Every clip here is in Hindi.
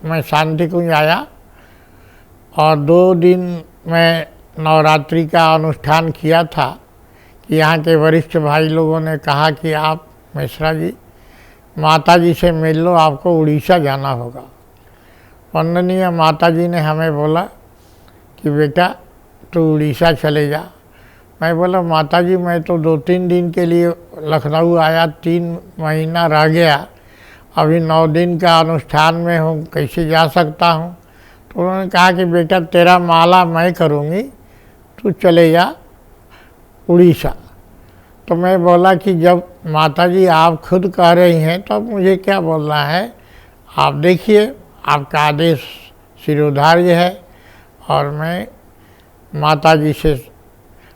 मैं शांति कुंज आया और 2 दिन मैं नवरात्रि का अनुष्ठान किया था कि यहाँ के वरिष्ठ भाई लोगों ने कहा कि आप मिश्रा जी माता जी से मिल लो, आपको उड़ीसा जाना होगा। वंदनीय माता जी ने हमें बोला कि बेटा तू उड़ीसा चले जा। मैं बोला माता जी मैं तो 2-3 दिन के लिए लखनऊ आया, 3 महीना रह गया, अभी 9 दिन का अनुष्ठान में हूँ, कैसे जा सकता हूँ। तो उन्होंने कहा कि बेटा तेरा माला मैं करूँगी, तू चले जा उड़ीसा। तो मैं बोला कि जब माता जी आप खुद कह रही हैं तो अब मुझे क्या बोलना है, आप देखिए आपका आदेश शिरोधार्य है। और मैं माता जी से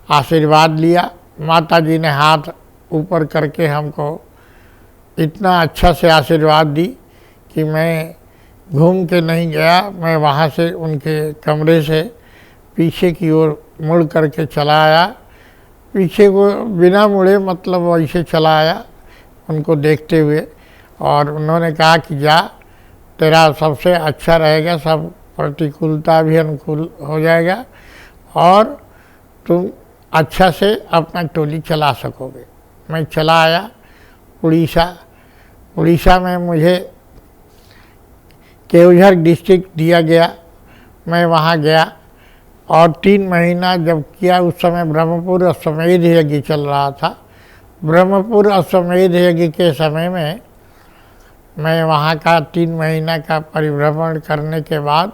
आशीर्वाद लिया। माता जी ने हाथ ऊपर करके हमको इतना अच्छा से आशीर्वाद दी कि मैं घूम के नहीं गया, मैं वहाँ से उनके कमरे से पीछे की ओर मुड़ करके चला आया। पीछे को बिना मुड़े मतलब वैसे चला आया उनको देखते हुए। और उन्होंने कहा कि जा तेरा सबसे अच्छा रहेगा, सब प्रतिकूलता भी अनुकूल हो जाएगा और तुम अच्छा से अपना टोली चला सकोगे। मैं चला आया उड़ीसा। उड़ीसा में मुझे केवझर डिस्ट्रिक्ट दिया गया, मैं वहाँ गया और 3 महीना जब किया उस समय ब्रह्मपुर अश्वमेध यज्ञ चल रहा था। ब्रह्मपुर अश्वमेध यज्ञ के समय में मैं वहाँ का 3 महीना का परिभ्रमण करने के बाद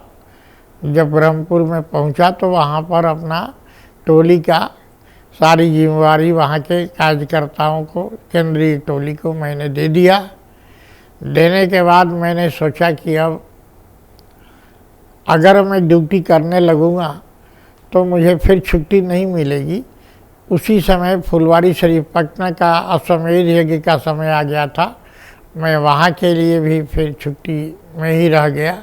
जब ब्रह्मपुर में पहुँचा तो वहाँ पर अपना टोली का सारी जिम्मेवारी वहाँ के कार्यकर्ताओं को, केंद्रीय टोली को मैंने दे दिया। देने के बाद मैंने सोचा कि अब अगर मैं ड्यूटी करने लगूँगा तो मुझे फिर छुट्टी नहीं मिलेगी। उसी समय फुलवारी शरीफ पटना का अश्वमेध यज्ञ का समय आ गया था। मैं वहाँ के लिए भी फिर छुट्टी में ही रह गया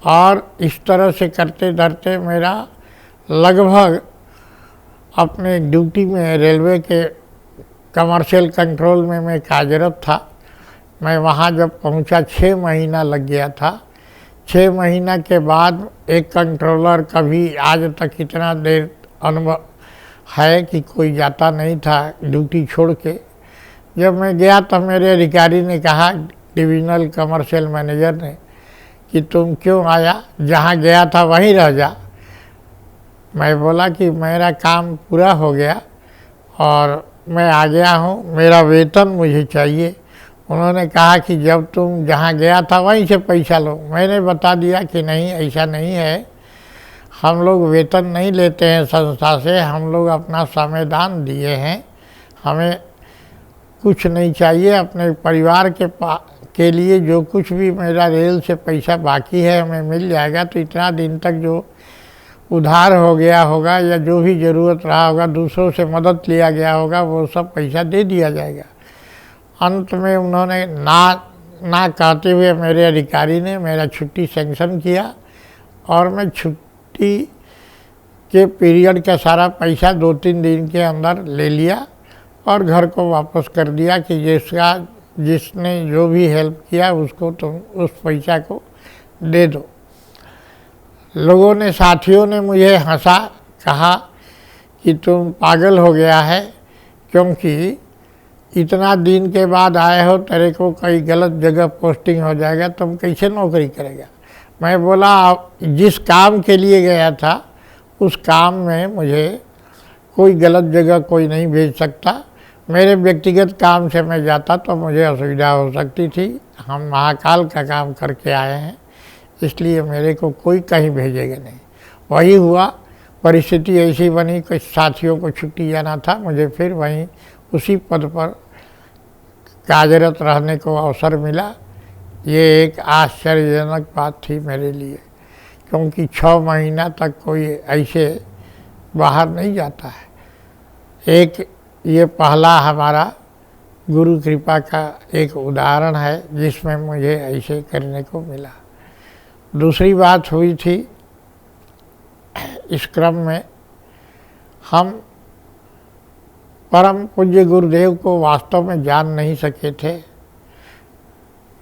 और इस तरह से करते धरते मेरा लगभग अपने ड्यूटी में रेलवे के कमर्शियल कंट्रोल में मैं कार्यरत था। मैं वहाँ जब पहुँचा 6 महीना लग गया था। 6 महीना के बाद एक कंट्रोलर कभी आज तक इतना देर अनुभव है कि कोई जाता नहीं था ड्यूटी छोड़ के। जब मैं गया तो मेरे अधिकारी ने कहा, डिविजनल कमर्शियल मैनेजर ने, कि तुम क्यों आया, जहाँ गया था वहीं रह जा। मैं बोला कि मेरा काम पूरा हो गया और मैं आ गया हूँ, मेरा वेतन मुझे चाहिए। उन्होंने कहा कि जब तुम जहाँ गया था वहीं से पैसा लो। मैंने बता दिया कि नहीं, ऐसा नहीं है, हम लोग वेतन नहीं लेते हैं संस्था से, हम लोग अपना संविधान दिए हैं, हमें कुछ नहीं चाहिए। अपने परिवार के लिए जो कुछ भी मेरा रेल से पैसा बाकी है हमें मिल जाएगा। तो इतना दिन तक जो उधार हो गया होगा या जो भी ज़रूरत रहा होगा, दूसरों से मदद लिया गया होगा, वो सब पैसा दे दिया जाएगा। अंत में उन्होंने ना कहते हुए मेरे अधिकारी ने मेरा छुट्टी सैंक्शन किया और मैं छुट्टी के पीरियड का सारा पैसा 2-3 दिन के अंदर ले लिया और घर को वापस कर दिया कि जिसने जो भी हेल्प किया उसको तुम उस पैसा को दे दो। लोगों ने, साथियों ने मुझे हंसा, कहा कि तुम पागल हो गया है, क्योंकि इतना दिन के बाद आए हो, तेरे को कई गलत जगह पोस्टिंग हो जाएगा, तुम कैसे नौकरी करेगा। मैं बोला जिस काम के लिए गया था उस काम में मुझे कोई गलत जगह कोई नहीं भेज सकता। मेरे व्यक्तिगत काम से मैं जाता तो मुझे असुविधा हो सकती थी। हम महाकाल का काम करके आए हैं, इसलिए मेरे को कोई कहीं भेजेगा नहीं। वही हुआ, परिस्थिति ऐसी बनी, कुछ साथियों को छुट्टी जाना था, मुझे फिर वहीं उसी पद पर कार्यरत रहने को अवसर मिला। ये एक आश्चर्यजनक बात थी मेरे लिए, क्योंकि 6 महीना तक कोई ऐसे बाहर नहीं जाता है। एक ये पहला हमारा गुरु कृपा का एक उदाहरण है जिसमें मुझे ऐसे करने को मिला। दूसरी बात हुई थी, इस क्रम में हम परम पूज्य गुरुदेव को वास्तव में जान नहीं सके थे।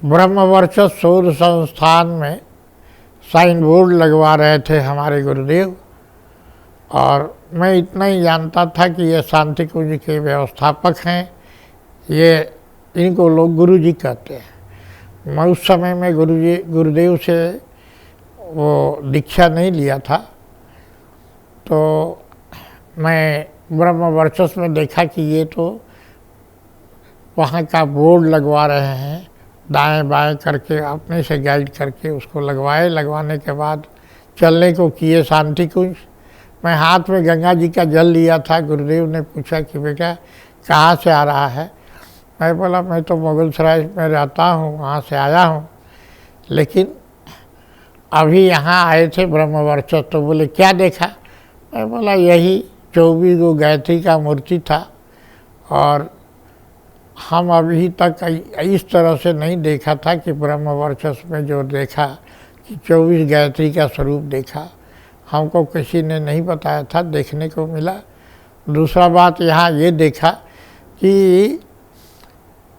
ब्रह्मवर्चस्व शोध संस्थान में साइन बोर्ड लगवा रहे थे हमारे गुरुदेव, और मैं इतना ही जानता था कि ये शांति कुंज के व्यवस्थापक हैं, ये इनको लोग गुरुजी कहते हैं। मैं उस समय में गुरुदेव से वो दीक्षा नहीं लिया था, तो मैं ब्रह्म वर्चस्व में देखा कि ये तो वहाँ का बोर्ड लगवा रहे हैं, दाएं बाएं करके अपने से गाइड करके उसको लगवाए। लगवाने के बाद चलने को किए शांति कुंज। मैं हाथ में गंगा जी का जल लिया था। गुरुदेव ने पूछा कि बेटा कहाँ से आ रहा है? मैं बोला मैं तो मुगलसराय में रहता हूँ, वहाँ से आया हूँ, लेकिन अभी यहाँ आए थे ब्रह्म वर्चस्व। तो बोले क्या देखा? मैं बोला यही 24 गो गायत्री का मूर्ति था, और हम अभी तक इस तरह से नहीं देखा था कि ब्रह्म वर्चस्व में जो देखा कि 24 गायत्री का स्वरूप देखा, हमको किसी ने नहीं बताया था, देखने को मिला। दूसरा बात यहाँ ये देखा कि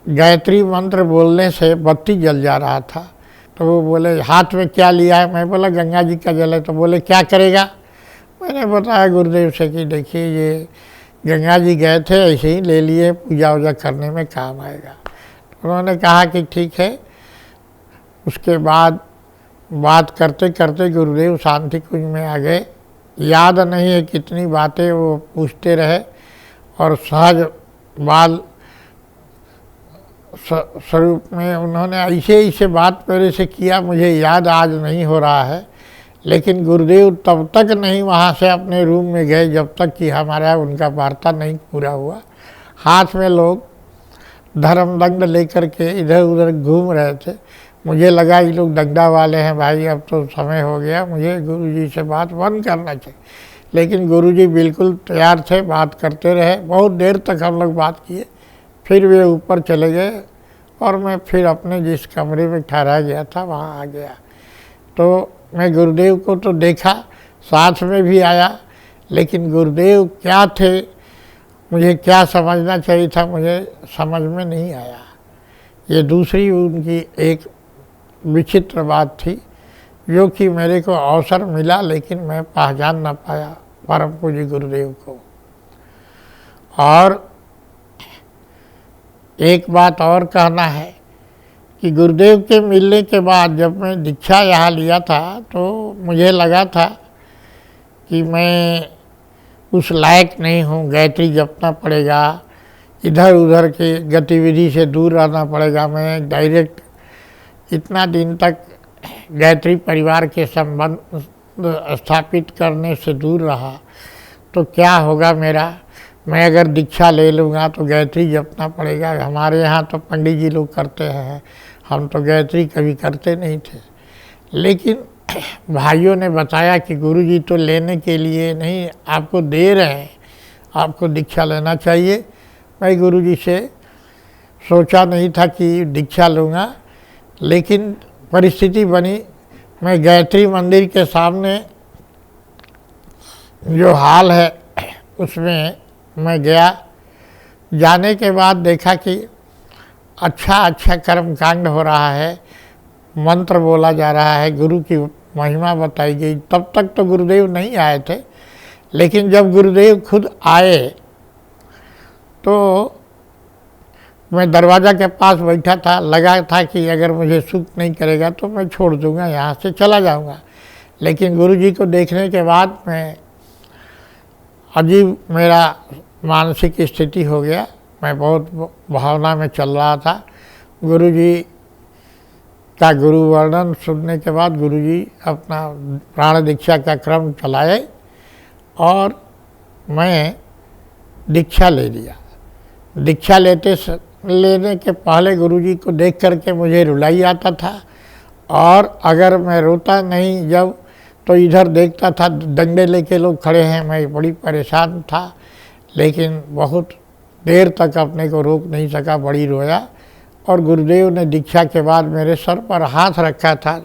गायत्री मंत्र बोलने से बत्ती जल जा रहा था। तो वो बोले हाथ में क्या लिया है? मैं बोला गंगा जी का जल है। तो बोले क्या करेगा? मैंने बताया गुरुदेव से कि देखिए ये गंगा जी गए थे, ऐसे ही ले लिए, पूजा वूजा करने में काम आएगा। तो उन्होंने कहा कि ठीक है। उसके बाद बात करते करते गुरुदेव शांति कुंज में आ गए। याद नहीं है कितनी बातें वो पूछते रहे, और सहज बाल स्वरूप में उन्होंने ऐसे बात मेरे से किया, मुझे याद आज नहीं हो रहा है। लेकिन गुरुदेव तब तक नहीं वहाँ से अपने रूम में गए जब तक कि हमारा उनका वार्ता नहीं पूरा हुआ। हाथ में लोग धर्मदंड लेकर के इधर उधर घूम रहे थे। मुझे लगा ये लोग दंडा वाले हैं, भाई अब तो समय हो गया, मुझे गुरुजी से बात बंद करना चाहिए। लेकिन गुरुजी बिल्कुल तैयार थे, बात करते रहे। बहुत देर तक हम लोग बात किए, फिर वे ऊपर चले गए, और मैं फिर अपने जिस कमरे में ठहरा गया था वहाँ आ गया। तो मैं गुरुदेव को तो देखा, साथ में भी आया, लेकिन गुरुदेव क्या थे, मुझे क्या समझना चाहिए था, मुझे समझ में नहीं आया। ये दूसरी उनकी एक विचित्र बात थी, जो कि मेरे को अवसर मिला लेकिन मैं पहचान ना पाया परम पूज्य गुरुदेव को। और एक बात और कहना है कि गुरुदेव के मिलने के बाद जब मैं दीक्षा यहाँ लिया था, तो मुझे लगा था कि मैं उस लायक नहीं हूँ, गायत्री जपना पड़ेगा, इधर उधर की गतिविधि से दूर रहना पड़ेगा। मैं डायरेक्ट इतना दिन तक गायत्री परिवार के संबंध स्थापित करने से दूर रहा, तो क्या होगा मेरा? मैं अगर दीक्षा ले लूँगा तो गायत्री जपना पड़ेगा। हमारे यहाँ तो पंडित जी लोग करते हैं, हम तो गायत्री कभी करते नहीं थे। लेकिन भाइयों ने बताया कि गुरुजी तो लेने के लिए नहीं, आपको दे रहे हैं, आपको दीक्षा लेना चाहिए। मैं गुरुजी से सोचा नहीं था कि दीक्षा लूँगा, लेकिन परिस्थिति बनी। मैं गायत्री मंदिर के सामने जो हाल है उसमें मैं गया। जाने के बाद देखा कि अच्छा कर्म कांड हो रहा है, मंत्र बोला जा रहा है, गुरु की महिमा बताई गई। तब तक तो गुरुदेव नहीं आए थे, लेकिन जब गुरुदेव खुद आए तो मैं दरवाज़ा के पास बैठा था। लगा था कि अगर मुझे सूट नहीं करेगा तो मैं छोड़ दूंगा, यहाँ से चला जाऊंगा। लेकिन गुरुजी को देखने के बाद मैं अजीब मेरा मानसिक स्थिति हो गया। मैं बहुत भावना में चल रहा था। गुरुजी का गुरु वर्णन सुनने के बाद गुरुजी अपना प्राण दीक्षा का क्रम चलाए और मैं दीक्षा ले लिया। दीक्षा लेने के पहले गुरुजी को देख करके मुझे रुलाई आता था, और अगर मैं रोता नहीं जब तो इधर देखता था डंडे लेके लोग खड़े हैं, मैं बड़ी परेशान था। लेकिन बहुत देर तक अपने को रोक नहीं सका, बड़ी रोया। और गुरुदेव ने दीक्षा के बाद मेरे सर पर हाथ रखा था।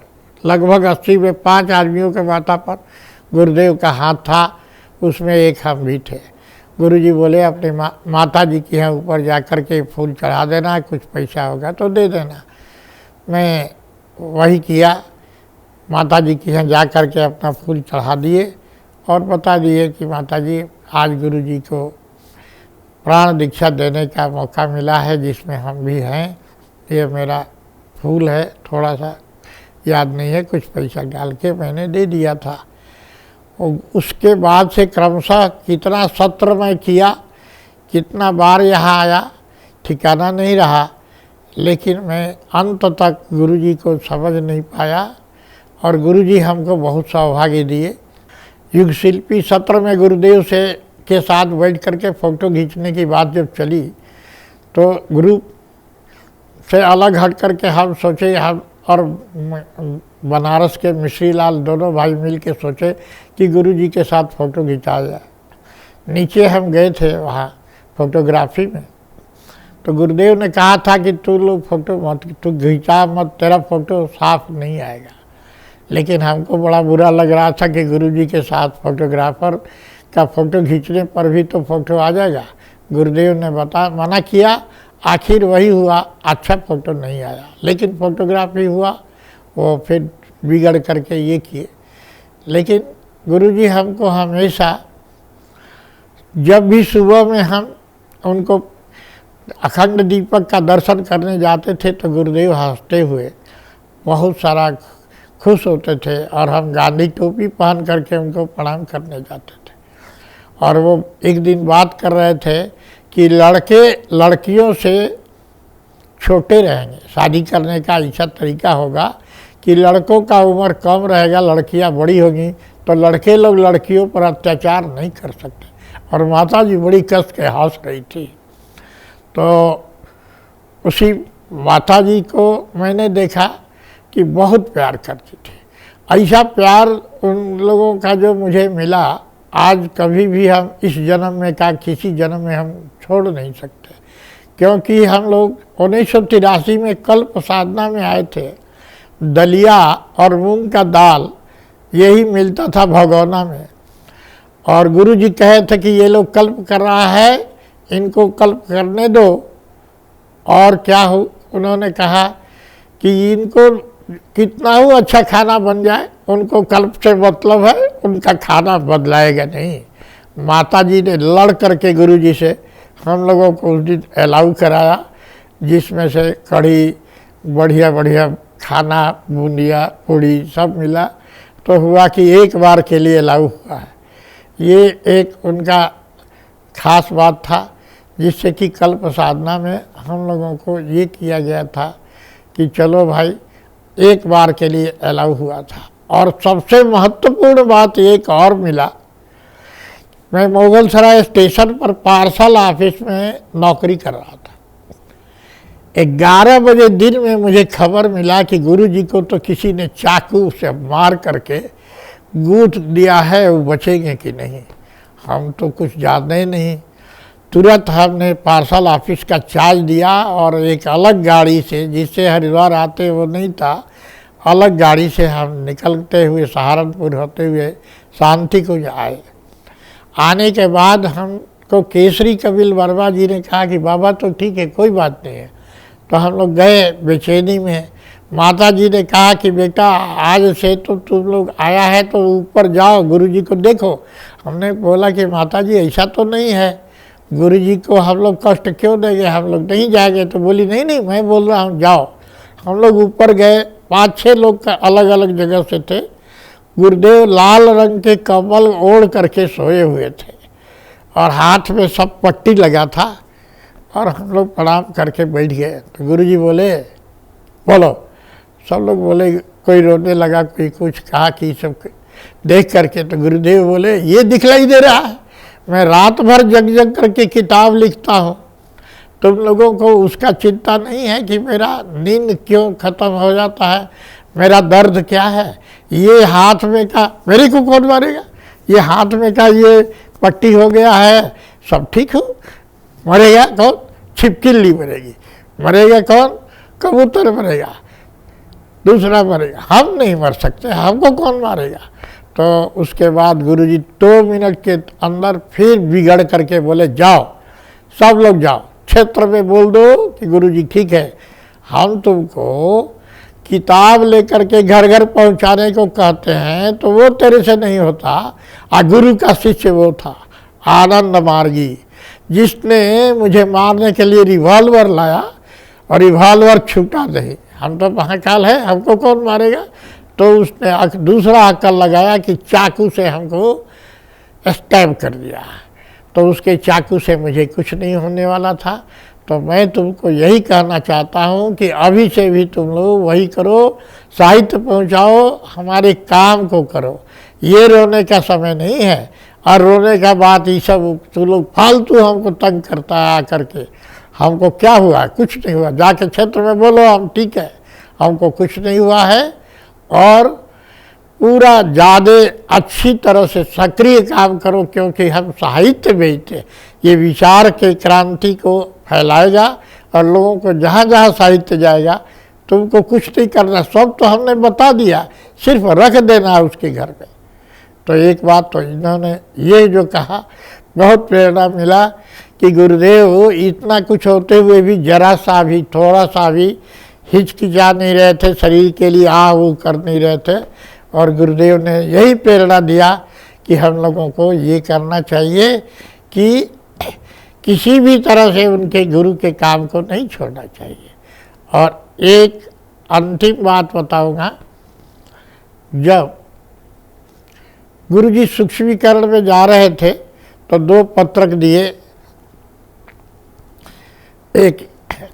लगभग 80 में 5 आदमियों के माथा पर गुरुदेव का हाथ था, उसमें एक हम भी थे। गुरुजी बोले अपनी माता जी के यहाँ ऊपर जा कर के फूल चढ़ा देना, कुछ पैसा होगा तो दे देना। मैं वही किया। माता जी के यहाँ जा कर के अपना फूल चढ़ा दिए और बता दिए कि माता जी आज गुरु जी को प्राण दीक्षा देने का मौका मिला है, जिसमें हम भी हैं। ये मेरा फूल है, थोड़ा सा याद नहीं है, कुछ पैसा डाल के मैंने दे दिया था। उसके बाद से क्रमशः कितना सत्र मैं किया, कितना बार यहाँ आया, ठिकाना नहीं रहा, लेकिन मैं अंत तक गुरुजी को समझ नहीं पाया। और गुरुजी हमको बहुत सौभाग्य दिए। युग शिल्पी सत्र में गुरुदेव से के साथ बैठ करके फ़ोटो खींचने की बात जब चली, तो गुरु से अलग हट करके हम सोचे, हम और बनारस के मिश्री लाल दोनों भाई मिल के सोचे कि गुरुजी के साथ फ़ोटो खिंचाया जाए। नीचे हम गए थे वहाँ फोटोग्राफी में, तो गुरुदेव ने कहा था कि तू लोग फ़ोटो मत, तू खिंचा मत, तेरा फ़ोटो साफ नहीं आएगा। लेकिन हमको बड़ा बुरा लग रहा था कि गुरुजी के साथ फोटोग्राफर का फ़ोटो खींचने पर भी तो फ़ोटो आ जाएगा। गुरुदेव ने मना किया, आखिर वही हुआ, अच्छा फ़ोटो नहीं आया। लेकिन फोटोग्राफी हुआ, वो फिर बिगड़ करके ये किए। लेकिन गुरुजी हमको हमेशा, जब भी सुबह में हम उनको अखंड दीपक का दर्शन करने जाते थे तो गुरुदेव हंसते हुए बहुत सारा खुश होते थे, और हम गांधी टोपी पहन करके उनको प्रणाम करने जाते थे। और वो एक दिन बात कर रहे थे कि लड़के लड़कियों से छोटे रहेंगे, शादी करने का ऐसा तरीका होगा कि लड़कों का उम्र कम रहेगा, लड़कियां बड़ी होंगी, तो लड़के लोग लड़कियों पर अत्याचार नहीं कर सकते। और माता जी बड़ी कस के हंस रही थी। तो उसी माता जी को मैंने देखा कि बहुत प्यार करती थी। ऐसा प्यार उन लोगों का जो मुझे मिला, आज कभी भी हम इस जन्म में का किसी जन्म में हम छोड़ नहीं सकते। क्योंकि हम लोग 1983 में कल्प साधना में आए थे। दलिया और मूंग का दाल यही मिलता था भगोना में, और गुरु जी कहे थे कि ये लोग कल्प कर रहा है, इनको कल्प करने दो। और क्या हो, उन्होंने कहा कि इनको कितना हो अच्छा खाना बन जाए, उनको कल्प से मतलब है, उनका खाना बदलाएगा नहीं। माता जी ने लड़ करके गुरु जी से हम लोगों को उस दिन अलाउ कराया, जिसमें से कढ़ी, बढ़िया बढ़िया खाना, बूंदिया, पूड़ी सब मिला। तो हुआ कि एक बार के लिए अलाउ हुआ है। ये एक उनका खास बात था, जिससे कि कल्प साधना में हम लोगों को ये किया गया था कि चलो भाई, एक बार के लिए अलाउ हुआ था। और सबसे महत्वपूर्ण बात एक और मिला, मैं मुगल सराय स्टेशन पर पार्सल ऑफिस में नौकरी कर रहा था। 11 बजे दिन में मुझे खबर मिला कि गुरुजी को तो किसी ने चाकू से मार करके गूंथ दिया है, वो बचेंगे कि नहीं। हम तो कुछ जानते नहीं। तुरंत हमने पार्सल ऑफिस का चार्ज दिया और एक अलग गाड़ी से, जिससे हरिद्वार आते वो नहीं था, अलग गाड़ी से हम निकलते हुए सहारनपुर होते हुए शांति कुंज आए। आने के बाद हमको केसरी कपिल वर्मा जी ने कहा कि बाबा तो ठीक है, कोई बात नहीं है। तो हम लोग गए बेचैनी में। माता जी ने कहा कि बेटा आज से तो तुम लोग आया है तो ऊपर जाओ, गुरुजी को देखो। हमने बोला कि माता जी ऐसा तो नहीं है, गुरुजी को हम लोग कष्ट क्यों देंगे, हम लोग नहीं जाएंगे। तो बोली नहीं नहीं, मैं बोल रहा हूँ जाओ। हम लोग ऊपर गए, 5-6 लोग का अलग अलग जगह से थे। गुरुदेव लाल रंग के कम्बल ओढ़ करके सोए हुए थे और हाथ में सब पट्टी लगा था, और हम लोग प्रणाम करके बैठ गए। तो गुरुजी बोले बोलो, सब लोग बोले, कोई रोने लगा, कोई कुछ कहा कि सब देख करके। तो गुरुदेव बोले ये दिखलाई दे रहा है, मैं रात भर जग जग करके किताब लिखता हूँ, तुम लोगों को उसका चिंता नहीं है कि मेरा नींद क्यों खत्म हो जाता है, मेरा दर्द क्या है। ये हाथ में का, मेरे को कौन मारेगा, ये हाथ में का ये पट्टी हो गया है, सब ठीक हो। मरेगा कौन, छिपकली मरेगी, मरेगा कौन, कबूतर मरेगा, दूसरा मरेगा, हम नहीं मर सकते, हमको कौन मारेगा। तो उसके बाद गुरुजी 2 मिनट के अंदर फिर बिगड़ करके बोले जाओ, सब लोग जाओ, क्षेत्र में बोल दो कि गुरुजी ठीक है, हम तुमको किताब लेकर के घर घर पहुंचाने को कहते हैं तो वो तेरे से नहीं होता। और गुरु का शिष्य वो था आनंद मार्गी, जिसने मुझे मारने के लिए रिवॉल्वर लाया और रिवॉल्वर छूटा नहीं। हम तो महाकाल है, हमको कौन मारेगा। तो उसने दूसरा अक्ल लगाया कि चाकू से हमको स्टैब कर दिया। तो उसके चाकू से मुझे कुछ नहीं होने वाला था। तो मैं तुमको यही कहना चाहता हूँ कि अभी से भी तुम लोग वही करो, साहित्य पहुँचाओ, हमारे काम को करो। ये रोने का समय नहीं है। और रोने का बात ये सब तुम लोग फालतू हमको तंग करता है आकर के। हमको क्या हुआ, कुछ नहीं हुआ। जाके क्षेत्र में बोलो हम ठीक है, हमको कुछ नहीं हुआ है। और पूरा ज़्यादा अच्छी तरह से सक्रिय काम करो, क्योंकि हम साहित्य बेचते, ये विचार के क्रांति को फैलाएगा और लोगों को जहाँ जहाँ साहित्य जाएगा तुमको कुछ नहीं करना, सब तो हमने बता दिया, सिर्फ रख देना है उसके घर में। तो एक बात तो इन्होंने ये जो कहा बहुत प्रेरणा मिला कि गुरुदेव इतना कुछ होते हुए भी जरा सा भी थोड़ा सा भी हिचकिचा नहीं रहे थे, शरीर के लिए वो कर नहीं रहे थे। और गुरुदेव ने यही प्रेरणा दिया कि हम लोगों को ये करना चाहिए कि किसी भी तरह से उनके गुरु के काम को नहीं छोड़ना चाहिए। और एक अंतिम बात बताऊंगा, जब गुरुजी सूक्ष्मीकरण में जा रहे थे तो 2 पत्रक दिए, एक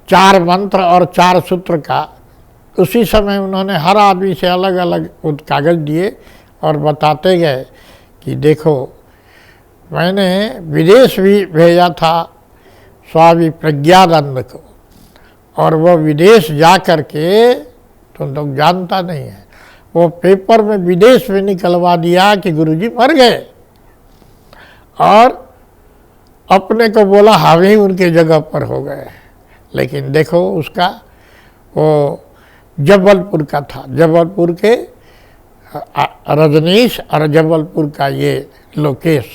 4 मंत्र और 4 सूत्र का। उसी समय उन्होंने हर आदमी से अलग अलग कागज़ दिए और बताते गए कि देखो मैंने विदेश भी भेजा था स्वामी प्रज्ञानंद को, और वो विदेश जा कर के तो लोग जानता नहीं है, वो पेपर में विदेश में निकलवा दिया कि गुरुजी मर गए, और अपने को बोला हम ही उनके जगह पर हो गए। लेकिन देखो उसका वो जबलपुर का था, जबलपुर के रजनीश और जबलपुर का ये लोकेश,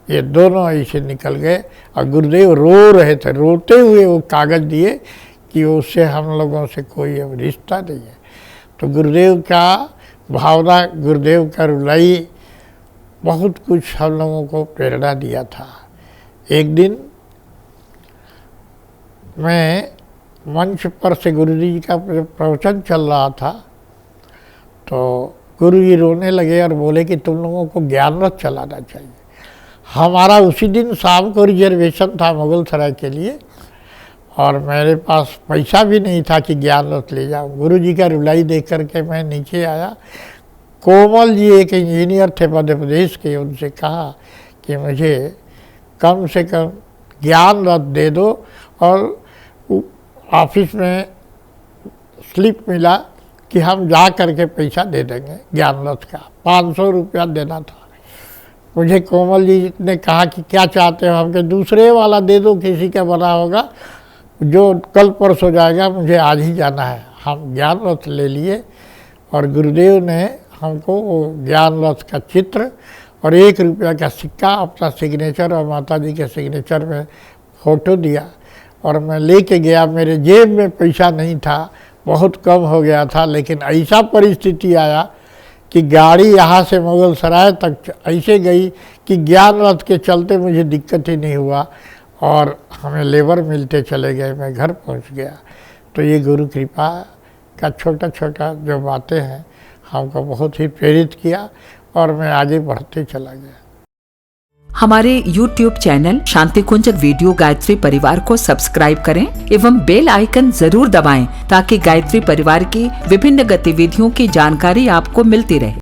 ये दोनों ऐसे निकल गए। और गुरुदेव रो रहे थे, रोते हुए वो कागज़ दिए कि उससे हम लोगों से कोई अब रिश्ता नहीं है। तो गुरुदेव का भावना, गुरुदेव का रुलाई बहुत कुछ हम लोगों को प्रेरणा दिया था। एक दिन मैं मंच पर से गुरु जी का प्रवचन चल रहा था, तो गुरु जी रोने लगे और बोले कि तुम लोगों को ज्ञान रथ चलाना चाहिए। हमारा उसी दिन शाम को रिजर्वेशन था मुगल सराय के लिए, और मेरे पास पैसा भी नहीं था कि ज्ञान रथ ले जाऊँ। गुरु जी का रुलाई देख करके मैं नीचे आया। कोमल जी एक इंजीनियर थे मध्य प्रदेश के, उनसे कहा कि मुझे कम से कम ज्ञान रथ दे दो। और ऑफिस में स्लिप मिला कि हम जा करके पैसा दे देंगे ज्ञान रथ का, 500 रुपया देना था। मुझे कोमल जी ने कहा कि क्या चाहते हो, हमके दूसरे वाला दे दो, किसी का बना होगा जो कल परसों जाएगा, मुझे आज ही जाना है। हम ज्ञान रथ ले लिए और गुरुदेव ने हमको वो ज्ञान रथ का चित्र और 1 रुपया का सिक्का, अपना सिग्नेचर और माता जी के सिग्नेचर में फ़ोटो दिया और मैं लेके गया। मेरे जेब में पैसा नहीं था, बहुत कम हो गया था, लेकिन ऐसा परिस्थिति आया कि गाड़ी यहाँ से मुगल सराय तक ऐसे गई कि ज्ञान रथ के चलते मुझे दिक्कत ही नहीं हुआ और हमें लेबर मिलते चले गए, मैं घर पहुँच गया। तो ये गुरु कृपा का छोटा छोटा जो बातें हैं हमको बहुत ही प्रेरित किया और मैं आगे बढ़ते चला गया। हमारे YouTube चैनल शांति कुंज वीडियो गायत्री परिवार को सब्सक्राइब करें एवं बेल आइकन जरूर दबाएं ताकि गायत्री परिवार की विभिन्न गतिविधियों की जानकारी आपको मिलती रहे।